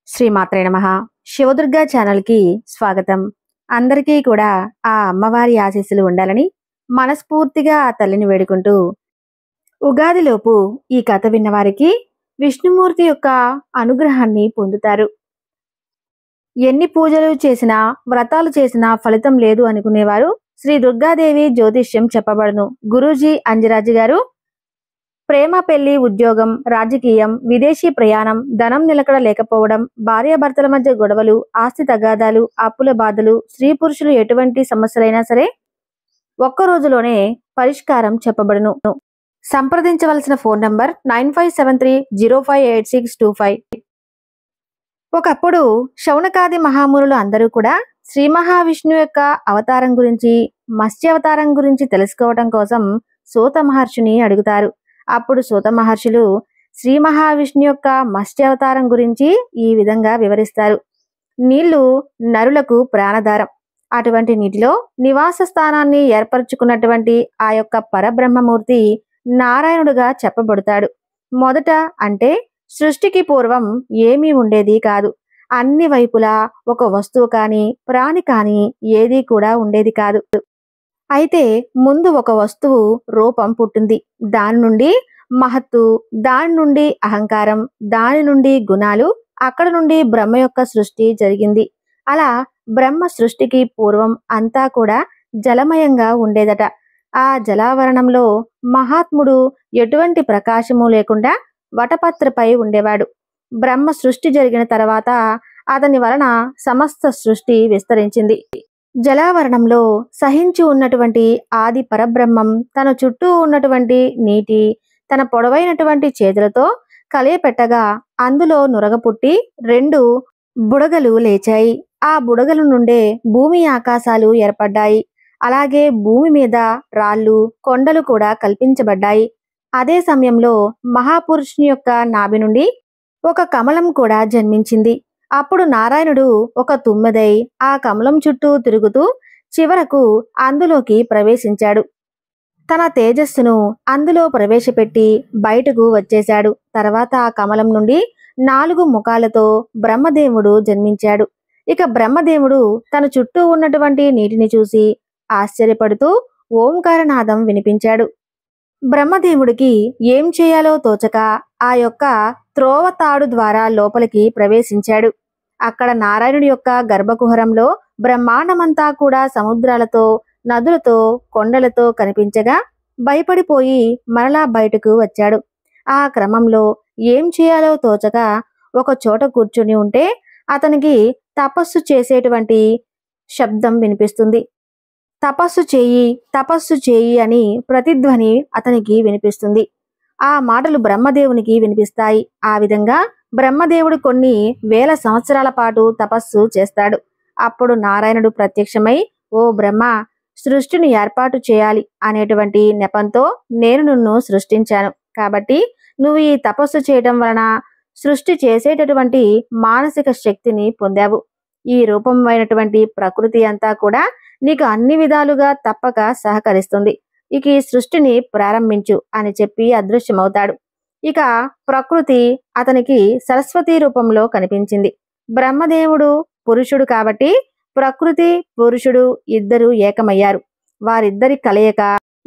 శ్రీమాత్రే నమః. శివదుర్గా ఛానల్కి స్వాగతం. అందరికీ కూడా ఆ అమ్మవారి ఆశీస్సులు ఉండాలని మనస్ఫూర్తిగా ఆ తల్లిని వేడుకుంటూ, ఉగాదిలోపు ఈ కథ విన్నవారికి విష్ణుమూర్తి యొక్క అనుగ్రహాన్ని పొందుతారు. ఎన్ని పూజలు చేసినా వ్రతాలు చేసినా ఫలితం లేదు అనుకునేవారు శ్రీ దుర్గాదేవి జ్యోతిష్యం చెప్పబడును. గురూజీ అంజరాజు గారు ప్రేమ, పెళ్లి, ఉద్యోగం, రాజకీయం, విదేశీ ప్రయాణం, ధనం నిలకడ లేకపోవడం, భార్యాభర్తల మధ్య గొడవలు, ఆస్తి తగాదాలు, అప్పుల బాధలు, స్త్రీ పురుషులు ఎటువంటి సమస్యలైనా సరే ఒక్క రోజులోనే పరిష్కారం చెప్పబడును. సంప్రదించవలసిన ఫోన్ నంబర్ 9573058625. ఒకప్పుడు శౌనకాది మహామునులు అందరూ కూడా శ్రీ మహావిష్ణువు యొక్క అవతారం గురించి, మత్స్యావతారం గురించి తెలుసుకోవడం కోసం సూత మహర్షిని అడుగుతారు. అప్పుడు సూత మహర్షులు శ్రీ మహావిష్ణు యొక్క మత్స్యావతారం గురించి ఈ విధంగా వివరిస్తారు. నీళ్లు నరులకు ప్రాణధారం. అటువంటి నీటిలో నివాస స్థానాన్ని ఏర్పరచుకున్నటువంటి ఆ యొక్క పరబ్రహ్మమూర్తి నారాయణుడుగా చెప్పబడతాడు. మొదట అంటే సృష్టికి పూర్వం ఏమీ ఉండేది కాదు. అన్ని వైపులా ఒక వస్తువు కానీ ప్రాణి కానీ ఏదీ కూడా ఉండేది కాదు. అయితే ముందు ఒక వస్తువు రూపం పుట్టింది. దాని నుండి మహత్తు, దాని నుండి అహంకారం, దాని నుండి గుణాలు, అక్కడ నుండి బ్రహ్మ యొక్క సృష్టి జరిగింది. అలా బ్రహ్మ సృష్టికి పూర్వం అంతా కూడా జలమయంగా ఉండేదట. ఆ జలావరణంలో మహాత్ముడు ఎటువంటి ప్రకాశము లేకుండా వటపత్రపై ఉండేవాడు. బ్రహ్మ సృష్టి జరిగిన తర్వాత అతని వలన సమస్త సృష్టి విస్తరించింది. జలావరణంలో సహించి ఉన్నటువంటి ఆది పరబ్రహ్మం తన చుట్టూ ఉన్నటువంటి నీటి తన పొడవైనటువంటి చేతులతో కలియపెట్టగా అందులో నురగ పుట్టి 2 బుడగలు లేచాయి. ఆ బుడగల నుండే భూమి ఆకాశాలు ఏర్పడ్డాయి. అలాగే భూమి మీద రాళ్ళు, కొండలు కూడా కల్పించబడ్డాయి. అదే సమయంలో మహాపురుషుని యొక్క నాభి నుండి ఒక కమలం కూడా జన్మించింది. అప్పుడు నారాయణుడు ఒక తుమ్మెదై ఆ కమలం చుట్టూ తిరుగుతూ చివరకు అందులోకి ప్రవేశించాడు. తన తేజస్సును అందులో ప్రవేశపెట్టి బయటకు వచ్చేశాడు. తర్వాత ఆ కమలం నుండి 4 ముఖాలతో బ్రహ్మదేవుడు జన్మించాడు. ఇక బ్రహ్మదేవుడు తన చుట్టూ ఉన్నటువంటి నీటిని చూసి ఆశ్చర్యపడుతూ ఓంకారనాదం వినిపించాడు. బ్రహ్మదేవుడికి ఏం చేయాలో తోచక ఆ యొక్క త్రోవతాడు ద్వారా లోపలికి ప్రవేశించాడు. అక్కడ నారాయణుడి యొక్క గర్భకుహరంలో బ్రహ్మాండమంతా కూడా సముద్రాలతో, నదులతో, కొండలతో కనిపించగా భయపడిపోయి మరలా బయటకు వచ్చాడు. ఆ క్రమంలో ఏం చేయాలో తోచక ఒక చోట కూర్చుని ఉంటే అతనికి తపస్సు చేసేటువంటి శబ్దం వినిపిస్తుంది. తపస్సు చేయి అని ప్రతిధ్వని అతనికి వినిపిస్తుంది. ఆ మాటలు బ్రహ్మదేవునికి వినిపిస్తాయి. ఆ విధంగా బ్రహ్మదేవుడు కొన్ని వేల సంవత్సరాల పాటు తపస్సు చేస్తాడు. అప్పుడు నారాయణుడు ప్రత్యక్షమై, ఓ బ్రహ్మ, సృష్టిని ఏర్పాటు చేయాలి అనేటువంటి నెపంతో నేను నిన్ను సృష్టించాను. కాబట్టి నువ్వు ఈ తపస్సు చేయడం వలన సృష్టి చేసేటటువంటి మానసిక శక్తిని పొందావు. ఈ రూపమైనటువంటి ప్రకృతి అంతా కూడా నీకు అన్ని విధాలుగా తప్పక సహకరిస్తుంది. ఇక ఈ సృష్టిని ప్రారంభించు అని చెప్పి అదృశ్యమవుతాడు. ఇక ప్రకృతి అతనికి సరస్వతి రూపంలో కనిపించింది. బ్రహ్మదేవుడు పురుషుడు కాబట్టి ప్రకృతి పురుషుడు ఇద్దరు ఏకమయ్యారు. వారిద్దరి కలయిక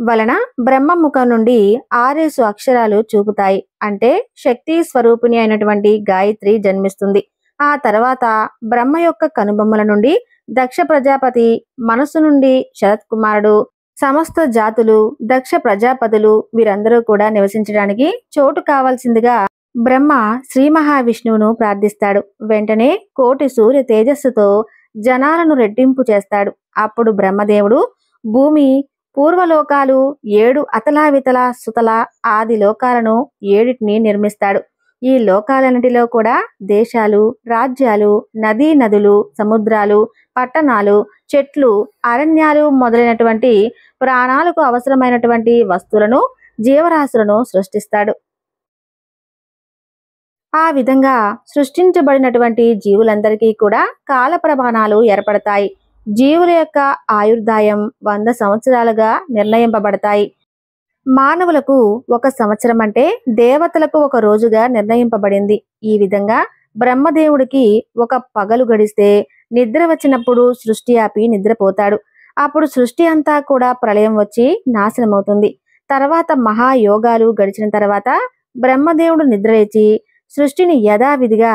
వలన బ్రహ్మ ముఖం నుండి 6 అక్షరాలు చూపుతాయి. అంటే శక్తి స్వరూపిణి అయినటువంటి గాయత్రి జన్మిస్తుంది. ఆ తర్వాత బ్రహ్మ యొక్క కనుబొమ్మల నుండి దక్ష ప్రజాపతి, మనసు నుండి శరత్ కుమారుడు, సమస్త జాతులు, దక్ష ప్రజాపతులు వీరందరూ కూడా నివసించడానికి చోటు కావాల్సిందిగా బ్రహ్మ శ్రీ మహావిష్ణువును ప్రార్థిస్తాడు. వెంటనే 1,000,000 సూర్య తేజస్సుతో జనాలను రెట్టింపు చేస్తాడు. అప్పుడు బ్రహ్మదేవుడు భూమి, పూర్వలోకాలు, 7 అతలావితల సుతల ఆది లోకాలను 7 నిర్మిస్తాడు. ఈ లోకాలన్నిటిలో కూడా దేశాలు, రాజ్యాలు, నదీ నదులు, సముద్రాలు, పట్టణాలు, చెట్లు, అరణ్యాలు మొదలైనటువంటి ప్రాణాలకు అవసరమైనటువంటి వస్తువులను, జీవరాశులను సృష్టిస్తాడు. ఆ విధంగా సృష్టించబడినటువంటి జీవులందరికీ కూడా కాల ప్రమాణాలు ఏర్పడతాయి. జీవుల యొక్క ఆయుర్దాయం 100 సంవత్సరాలుగా నిర్ణయింపబడతాయి. మానవులకు 1 సంవత్సరం అంటే దేవతలకు 1 రోజుగా నిర్ణయింపబడింది. ఈ విధంగా బ్రహ్మదేవుడికి ఒక పగలు గడిస్తే నిద్ర వచ్చినప్పుడు సృష్టి ఆపి నిద్రపోతాడు. అప్పుడు సృష్టి అంతా కూడా ప్రళయం వచ్చి నాశనమవుతుంది. తర్వాత మహాయోగాలు గడిచిన తర్వాత బ్రహ్మదేవుడు నిద్రలేచి సృష్టిని యథావిధిగా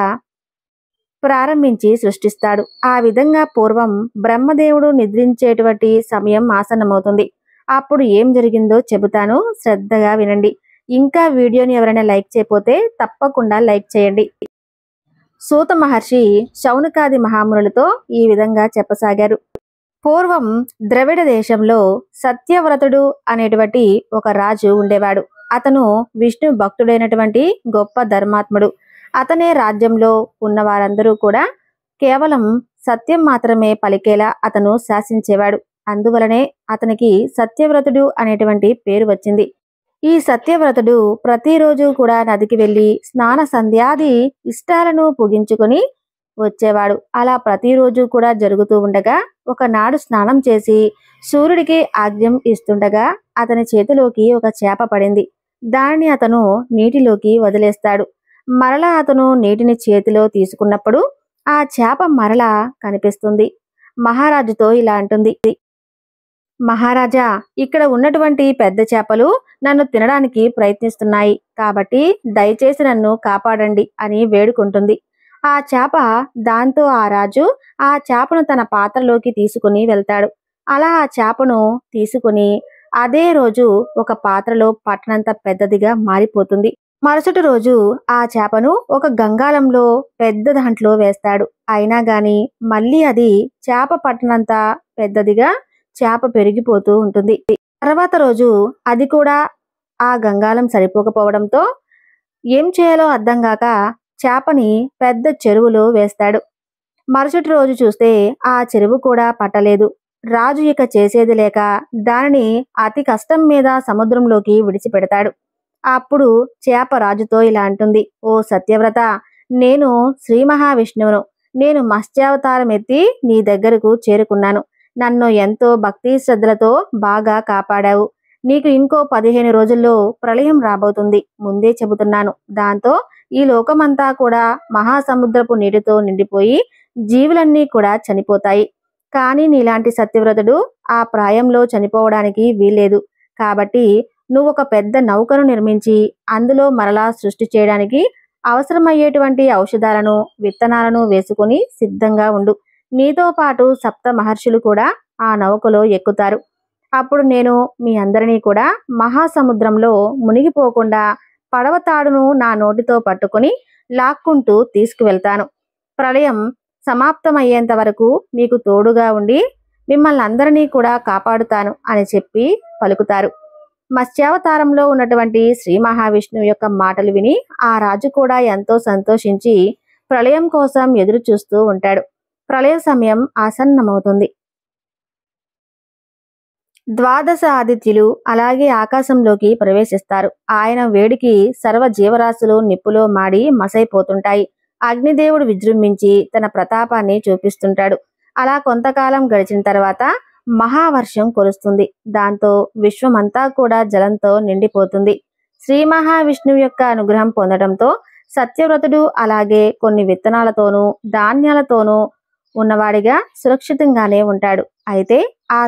ప్రారంభించి సృష్టిస్తాడు. ఆ విధంగా పూర్వం బ్రహ్మదేవుడు నిద్రించేటువంటి సమయం ఆసన్నమవుతుంది. అప్పుడు ఏం జరిగిందో చెబుతాను, శ్రద్ధగా వినండి. ఇంకా వీడియోని ఎవరైనా లైక్ చేయకపోతే తప్పకుండా లైక్ చేయండి. సూత మహర్షి శౌనకాది మహామునులతో ఈ విధంగా చెప్పసాగారు. పూర్వం ద్రవిడ దేశంలో సత్యవ్రతుడు అనేటువంటి ఒక రాజు ఉండేవాడు. అతను విష్ణు భక్తుడైనటువంటి గొప్ప ధర్మాత్ముడు. అతనే రాజ్యంలో ఉన్న వారందరూ కూడా కేవలం సత్యం మాత్రమే పలికేలా అతను శాసించేవాడు. అందువలనే అతనికి సత్యవ్రతుడు అనేటువంటి పేరు వచ్చింది. ఈ సత్యవ్రతుడు ప్రతిరోజు కూడా నదికి వెళ్లి స్నాన సంధ్యాది ఇష్టాలను పూగించుకొని వచ్చేవాడు. అలా ప్రతిరోజు కూడా జరుగుతూ ఉండగా ఒకనాడు స్నానం చేసి సూర్యుడికి ఆజ్ఞం ఇస్తుండగా అతని చేతిలోకి ఒక చేప పడింది. దానిని అతను నీటిలోకి వదిలేస్తాడు. మరలా అతను నీటిని చేతిలో తీసుకున్నప్పుడు ఆ చేప మరలా కనిపిస్తుంది. మహారాజుతో ఇలా అంటుంది, మహారాజా, ఇక్కడ ఉన్నటువంటి పెద్ద చేపలు నన్ను తినడానికి ప్రయత్నిస్తున్నాయి, కాబట్టి దయచేసి నన్ను కాపాడండి అని వేడుకుంటుంది. ఆ చేప దాంతో ఆ రాజు ఆ చేపను తన పాత్రలోకి తీసుకుని వెళ్తాడు. అలా ఆ చేపను తీసుకుని అదే రోజు ఒక పాత్రలో పట్టనంత పెద్దదిగా మారిపోతుంది. మరుసటి రోజు ఆ చేపను ఒక గంగాళంలో పెద్ద దాంట్లో వేస్తాడు. అయినా గాని మళ్ళీ అది చేప పట్టనంత పెద్దదిగా చేప పెరిగిపోతూ ఉంటుంది. తర్వాత రోజు అది కూడా ఆ గంగాళం సరిపోకపోవడంతో ఏం చేయాలో అర్థం కాక చేపని పెద్ద చెరువులో వేస్తాడు. మరుసటి రోజు చూస్తే ఆ చెరువు కూడా పట్టలేదు. రాజు ఇక చేసేది లేక దానిని అతి కష్టం మీద సముద్రంలోకి విడిచిపెడతాడు. అప్పుడు చేప రాజుతో ఇలా అంటుంది, ఓ సత్యవ్రత, నేను శ్రీ మహావిష్ణువును. నేను మత్స్యావతారం ఎత్తి నీ దగ్గరకు చేరుకున్నాను. నన్ను ఎంతో భక్తి శ్రద్ధలతో బాగా కాపాడావు. నీకు ఇంకో 15 రోజుల్లో ప్రళయం రాబోతుంది, ముందే చెబుతున్నాను. దాంతో ఈ లోకమంతా కూడా మహాసముద్రపు నీటితో నిండిపోయి జీవులన్నీ కూడా చనిపోతాయి. కానీ నీలాంటి సత్యవ్రతుడు ఆ ప్రాయంలో చనిపోవడానికి వీల్లేదు. కాబట్టి నువ్వు ఒక పెద్ద నౌకను నిర్మించి అందులో మరలా సృష్టి చేయడానికి అవసరమయ్యేటువంటి ఔషధాలను విత్తనాలను వేసుకుని సిద్ధంగా ఉండు. నీతో పాటు సప్త మహర్షులు కూడా ఆ నౌకలో ఎక్కుతారు. అప్పుడు నేను మీ అందరినీ కూడా మహాసముద్రంలో మునిగిపోకుండా పడవ తాడును నా నోటితో పట్టుకుని లాక్కుంటూ తీసుకువెళ్తాను. ప్రళయం సమాప్తమయ్యేంత వరకు మీకు తోడుగా ఉండి మిమ్మల్ని అందరినీ కూడా కాపాడుతాను అని చెప్పి పలుకుతారు. మత్స్యావతారంలో ఉన్నటువంటి శ్రీ మహావిష్ణువు యొక్క మాటలు విని ఆ రాజు కూడా ఎంతో సంతోషించి ప్రళయం కోసం ఎదురు చూస్తూ ఉంటాడు. ప్రళయ సమయం ఆసన్నమవుతుంది. 12 ఆదిత్యులు అలాగే ఆకాశంలోకి ప్రవేశిస్తారు. ఆయన వేడికి సర్వ జీవరాశులు నిప్పులో మాడి మసైపోతుంటాయి. అగ్నిదేవుడు విజృంభించి తన ప్రతాపాన్ని చూపిస్తుంటాడు. అలా కొంతకాలం గడిచిన తర్వాత మహావర్షం కురుస్తుంది. దాంతో విశ్వమంతా కూడా జలంతో నిండిపోతుంది. శ్రీ మహావిష్ణువు యొక్క అనుగ్రహం పొందడంతో సత్యవ్రతుడు అలాగే కొన్ని విత్తనాలతోనూ ధాన్యాలతోనూ ఉన్నవాడిగా సురక్షితంగానే ఉంటాడు. అయితే ఆ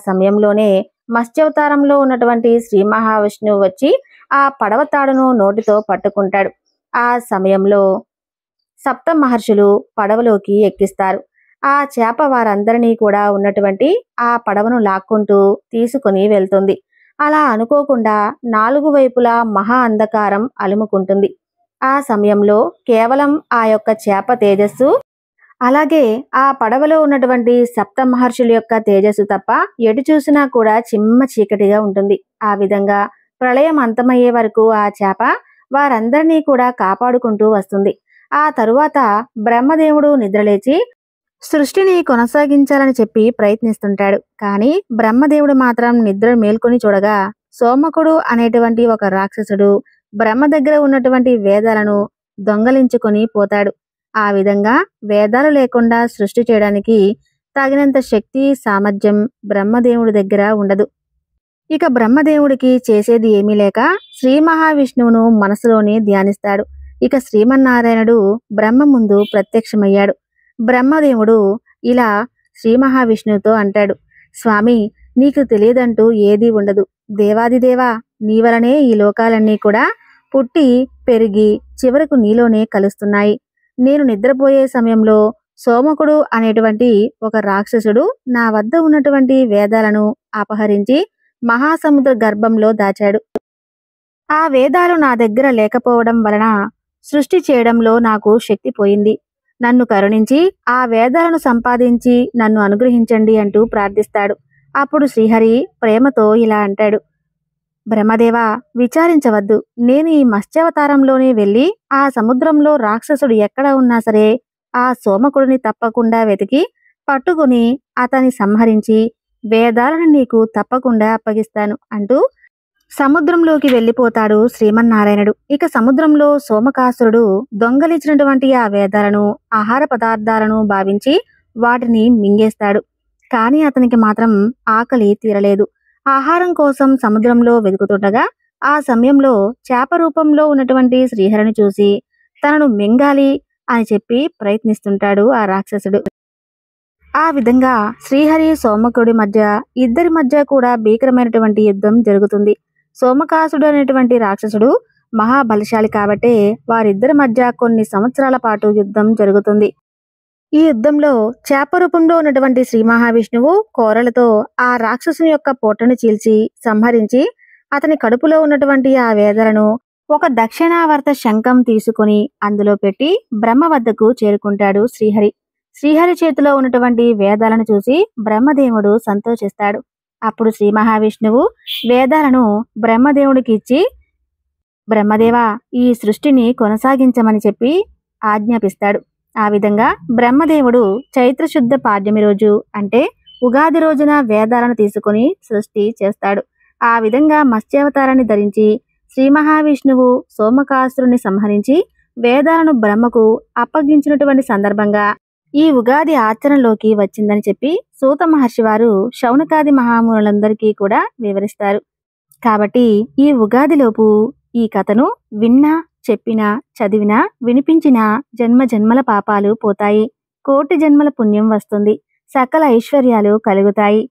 సమయంలోనే మత్స్యావతారంలో ఉన్నటువంటి శ్రీ మహావిష్ణువు వచ్చి ఆ పడవ తాడును నోటితో పట్టుకుంటాడు. ఆ సమయంలో సప్త మహర్షులు పడవలోకి ఎక్కిస్తారు. ఆ చేప వారందరినీ కూడా ఉన్నటువంటి ఆ పడవను లాక్కుంటూ తీసుకుని వెళ్తుంది. అలా అనుకోకుండా 4 వైపులా మహా అంధకారం అలుముకుంటుంది. ఆ సమయంలో కేవలం ఆ యొక్క చేప తేజస్సు అలాగే ఆ పడవలో ఉన్నటువంటి సప్త మహర్షుల యొక్క తేజస్సు తప్ప ఎటు చూసినా కూడా చిమ్మ చీకటిగా ఉంటుంది. ఆ విధంగా ప్రళయం అంతమయ్యే వరకు ఆ చేప వారందరినీ కూడా కాపాడుకుంటూ వస్తుంది. ఆ తరువాత బ్రహ్మదేవుడు నిద్రలేచి సృష్టిని కొనసాగించాలని చెప్పి ప్రయత్నిస్తుంటాడు. కానీ బ్రహ్మదేవుడు మాత్రం నిద్ర మేల్కొని చూడగా సోమకుడు అనేటువంటి ఒక రాక్షసుడు బ్రహ్మ దగ్గర ఉన్నటువంటి వేదాలను దొంగలించుకొని పోతాడు. ఆ విధంగా వేదాలు లేకుండా సృష్టి చేయడానికి తగినంత శక్తి సామర్థ్యం బ్రహ్మదేవుడి దగ్గర ఉండదు. ఇక బ్రహ్మదేవుడికి చేసేది ఏమీ లేక శ్రీ మహావిష్ణువును మనసులోనే ధ్యానిస్తాడు. ఇక శ్రీమన్నారాయణుడు బ్రహ్మ ముందు ప్రత్యక్షమయ్యాడు. బ్రహ్మదేవుడు ఇలా శ్రీ మహావిష్ణువుతో అంటాడు, స్వామి, నీకు తెలియదంటూ ఏదీ ఉండదు. దేవాదిదేవా, నీ వలనే ఈ లోకాలన్నీ కూడా పుట్టి పెరిగి చివరకు నీలోనే కలుస్తున్నాయి. నేను నిద్రపోయే సమయంలో సోమకుడు అనేటువంటి ఒక రాక్షసుడు నా వద్ద ఉన్నటువంటి వేదాలను అపహరించి మహాసముద్ర గర్భంలో దాచాడు. ఆ వేదాలు నా దగ్గర లేకపోవడం వలన సృష్టి చేయడంలో నాకు శక్తి పోయింది. నన్ను కరుణించి ఆ వేదాలను సంపాదించి నన్ను అనుగ్రహించండి అంటూ ప్రార్థిస్తాడు. అప్పుడు శ్రీహరి ప్రేమతో ఇలా అంటాడు, బ్రహ్మదేవా, విచారించవద్దు. నేను ఈ మత్స్యావతారంలోనే వెళ్ళి ఆ సముద్రంలో రాక్షసుడు ఎక్కడ ఉన్నా సరే ఆ సోమకుడిని తప్పకుండా వెతికి పట్టుకుని అతన్ని సంహరించి వేదాలను నీకు తప్పకుండా అప్పగిస్తాను అంటూ సముద్రంలోకి వెళ్ళిపోతాడు శ్రీమన్నారాయణుడు. ఇక సముద్రంలో సోమకాసురుడు దొంగలిచ్చినటువంటి ఆ వేదాలను ఆహార పదార్థాలను భావించి వాటిని మింగేస్తాడు. కానీ అతనికి మాత్రం ఆకలి తీరలేదు. ఆహారం కోసం సముద్రంలో వెతుకుతుండగా ఆ సమయంలో చేప రూపంలో ఉన్నటువంటి శ్రీహరిని చూసి తనను మింగాలి అని చెప్పి ప్రయత్నిస్తుంటాడు ఆ రాక్షసుడు. ఆ విధంగా శ్రీహరి సోమకుడి మధ్య ఇద్దరి మధ్య కూడా భీకరమైనటువంటి యుద్ధం జరుగుతుంది. సోమకాసుడు అనేటువంటి రాక్షసుడు మహాబలశాలి కాబట్టే వారిద్దరి మధ్య కొన్ని సంవత్సరాల పాటు యుద్ధం జరుగుతుంది. ఈ యుద్ధంలో చేప రూపంలో ఉన్నటువంటి శ్రీ మహావిష్ణువు కోరలతో ఆ రాక్షసుని యొక్క పొట్టను చీల్చి సంహరించి అతని కడుపులో ఉన్నటువంటి ఆ వేదలను ఒక దక్షిణావర్త శంఖం తీసుకుని అందులో పెట్టి బ్రహ్మ వద్దకు చేరుకుంటాడు శ్రీహరి. శ్రీహరి చేతిలో ఉన్నటువంటి వేదాలను చూసి బ్రహ్మదేవుడు సంతోషిస్తాడు. అప్పుడు శ్రీ మహావిష్ణువు వేదాలను బ్రహ్మదేవుడికి ఇచ్చి, బ్రహ్మదేవా, ఈ సృష్టిని కొనసాగించమని చెప్పి ఆజ్ఞాపిస్తాడు. ఆ విధంగా బ్రహ్మదేవుడు చైత్రశుద్ధ పాడ్యమి రోజు అంటే ఉగాది రోజున వేదాలను తీసుకుని సృష్టి చేస్తాడు. ఆ విధంగా మత్స్యావతారాన్ని ధరించి శ్రీ మహావిష్ణువు సోమకాసురుని సంహరించి వేదాలను బ్రహ్మకు అప్పగించినటువంటి సందర్భంగా ఈ ఉగాది ఆచరణలోకి వచ్చిందని చెప్పి సూత మహర్షి వారు శౌనకాది మహామునులందరికీ కూడా వివరిస్తారు. కాబట్టి ఈ ఉగాదిలోపు ఈ కథను విన్నా, చెప్పినా, చదివినా, వినిపించినా జన్మ జన్మల పాపాలు పోతాయి, కోటి జన్మల పుణ్యం వస్తుంది, సకల ఐశ్వర్యాలు కలుగుతాయి.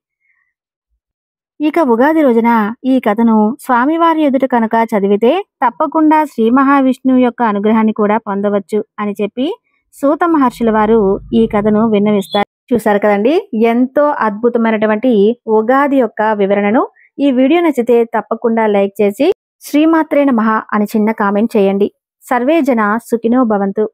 ఇక ఉగాది రోజున ఈ కథను స్వామివారి ఎదుట కనుక చదివితే తప్పకుండా శ్రీ మహావిష్ణువు యొక్క అనుగ్రహాన్ని కూడా పొందవచ్చు అని చెప్పి సూత మహర్షుల వారు ఈ కథను విన్నవిస్తారు. చూసారు కదండి, ఎంతో అద్భుతమైనటువంటి ఉగాది యొక్క వివరణను. ఈ వీడియో నచ్చితే తప్పకుండా లైక్ చేసి శ్రీమాత్రే నమః అని చిన్న కామెంట్ చేయండి. సర్వే జన సుఖినో భవంతు.